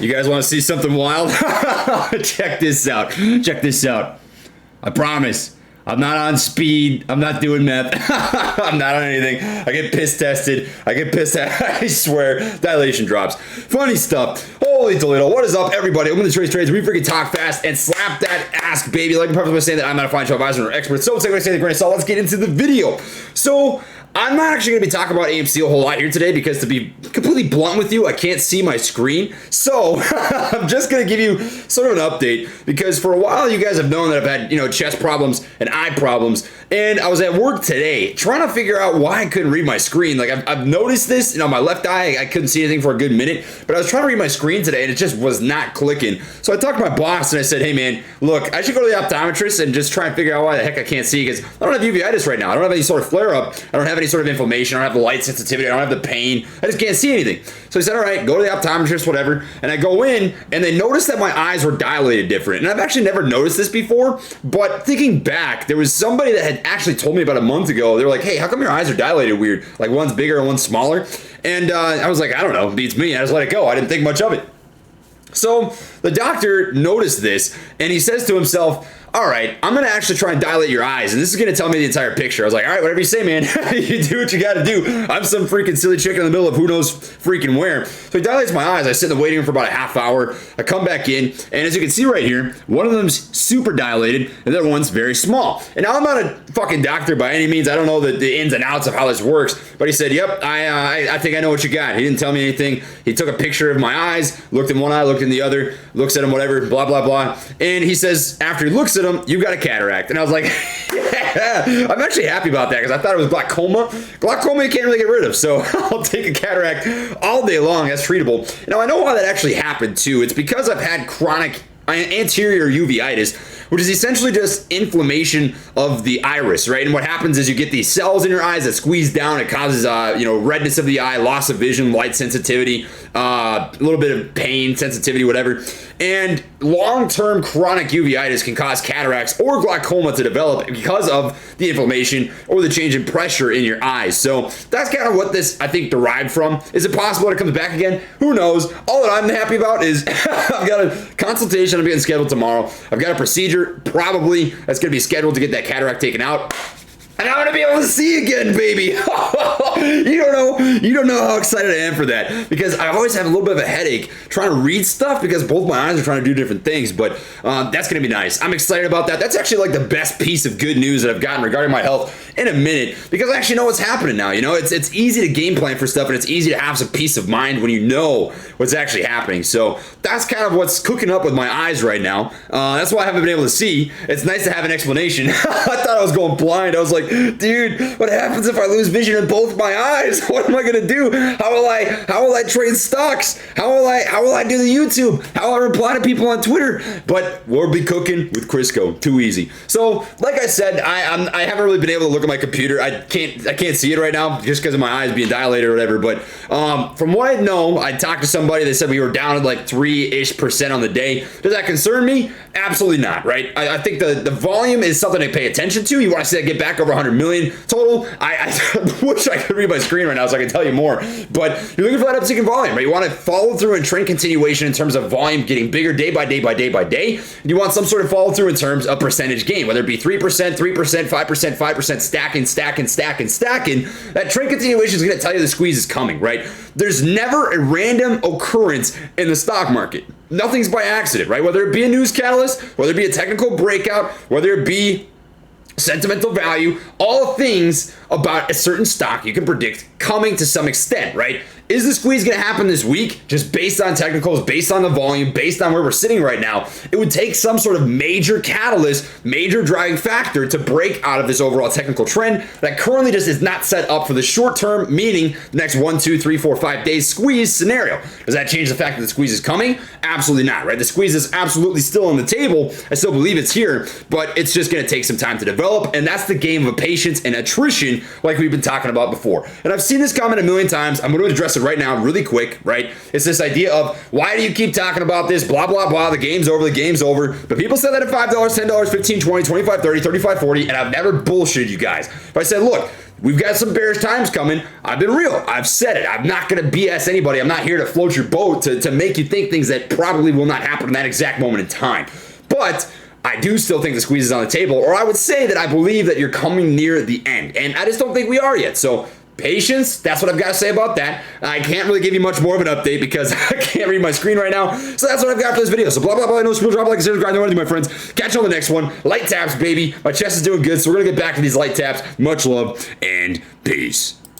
You guys want to see something wild? Check this out. Check this out. I promise. I'm not on speed. I'm not doing meth. I'm not on anything. I get piss tested. I get pissed at. I swear. Dilation drops. Funny stuff. Holy Toledo. What is up, everybody? Welcome to Trey's Trades. We freaking talk fast and slap that ask, baby. Like I'm probably saying that I'm not a financial advisor or expert. So take what I say with a grain of salt. Let's get into the video. So I'm not actually going to be talking about AMC a whole lot here today because, to be completely blunt with you, I can't see my screen. So I'm just going to give you sort of an update because for a while you guys have known that I've had, chest problems and eye problems. And I was at work today trying to figure out why I couldn't read my screen. Like I've noticed this, my left eye, I couldn't see anything for a good minute, but I was trying to read my screen today and it just was not clicking. So I talked to my boss and I said, hey man, look, I should go to the optometrist and just try and figure out why the heck I can't see because I don't have uveitis right now. I don't have any sort of flare up. I don't have any sort of inflammation. I don't have the light sensitivity. I don't have the pain. I just can't see anything. So he said, all right, go to the optometrist, whatever. And I go in and they noticed that my eyes were dilated different. And I've actually never noticed this before, but thinking back, there was somebody that had actually told me about a month ago. They were like, hey, how come your eyes are dilated weird? Like one's bigger and one's smaller. And I was like, I don't know, it beats me. I just let it go. I didn't think much of it. So the doctor noticed this and he says to himself, all right, I'm going to actually try and dilate your eyes, and this is going to tell me the entire picture. I was like, all right, whatever you say, man. You do what you got to do. I'm some freaking silly chicken in the middle of who knows freaking where. So he dilates my eyes. I sit in the waiting room for about a half hour. I come back in, and as you can see right here, one of them's super dilated, and the other one's very small. And now I'm not a fucking doctor by any means. I don't know the ins and outs of how this works, but he said, yep, I think I know what you got. He didn't tell me anything. He took a picture of my eyes, looked in one eye, looked in the other, looks at them, whatever, blah, blah, blah. And he says, after he looks at them, you've got a cataract. And I was like, yeah, I'm actually happy about that because I thought it was glaucoma. Glaucoma you can't really get rid of, so I'll take a cataract all day long. That's treatable. Now, I know why that actually happened too. It's because I've had chronic anterior uveitis, which is essentially just inflammation of the iris, right? And what happens is you get these cells in your eyes that squeeze down. It causes, redness of the eye, loss of vision, light sensitivity, a little bit of pain, sensitivity, whatever. And long-term chronic uveitis can cause cataracts or glaucoma to develop because of the inflammation or the change in pressure in your eyes. So that's kind of what this, I think, derived from. Is it possible that it comes back again? Who knows? All that I'm happy about is I've got a consultation I'm getting scheduled tomorrow. I've got a procedure probably that's going to be scheduled to get that cataract taken out. And I'm gonna be able to see again, baby. You don't know how excited I am for that because I always have a little bit of a headache trying to read stuff because both my eyes are trying to do different things. But that's gonna be nice. I'm excited about that. That's actually like the best piece of good news that I've gotten regarding my health in a minute because I actually know what's happening now. It's easy to game plan for stuff and it's easy to have some peace of mind when you know what's actually happening. So that's kind of what's cooking up with my eyes right now. That's why I haven't been able to see. It's nice to have an explanation. I thought I was going blind. I was like, dude, what happens if I lose vision in both my eyes? What am I gonna do? How will I trade stocks? How will I do the YouTube? How will I reply to people on Twitter? But we'll be cooking with Crisco. Too easy. So, like I said, I haven't really been able to look at my computer. I can't see it right now just because of my eyes being dilated or whatever. But from what I know, I talked to somebody. They said we were down at like 3-ish% on the day. Does that concern me? Absolutely not. Right? I think the volume is something to pay attention to. You want to see that get back over 100 million total. I wish I could read my screen right now so I can tell you more, but you're looking for that uptick in volume, right? You want to follow through and trend continuation in terms of volume getting bigger day by day by day by day. And you want some sort of follow through in terms of percentage gain, whether it be 3%, 3%, 5%, 5%, stacking. That trend continuation is going to tell you the squeeze is coming, right? There's never a random occurrence in the stock market. Nothing's by accident, right? Whether it be a news catalyst, whether it be a technical breakout, whether it be sentimental value, all things about a certain stock you can predict coming to some extent, right? Is the squeeze going to happen this week just based on technicals, based on the volume, based on where we're sitting right now? It would take some sort of major catalyst, major driving factor to break out of this overall technical trend that currently just is not set up for the short term, meaning the next 1, 2, 3, 4, 5 days squeeze scenario. Does that change the fact that the squeeze is coming? Absolutely not, right? The squeeze is absolutely still on the table. I still believe it's here, but it's just going to take some time to develop, and that's the game of patience and attrition like we've been talking about before. And I've seen this comment a million times. I'm going to address it right now really quick, right? It's this idea of why do you keep talking about this, blah, blah, blah, the game's over. But people said that at $5, $10, $15, $20, $25, $30, $35, $40, and I've never bullshitted you guys. But I said, look, We've got some bearish times coming. I've been real. I've said it. I'm not going to BS anybody. I'm not here to float your boat to make you think things that probably will not happen in that exact moment in time. But I do still think the squeeze is on the table, or I would say that I believe that you're coming near the end, and I just don't think we are yet. So patience, that's what I've got to say about that. I can't really give you much more of an update because I can't read my screen right now. So that's what I've got for this video. So blah, blah, blah. No spoon, drop a like, subscribe, no anything, my friends. Catch you on the next one. Light taps, baby. My chest is doing good, so we're going to get back to these light taps. Much love and peace.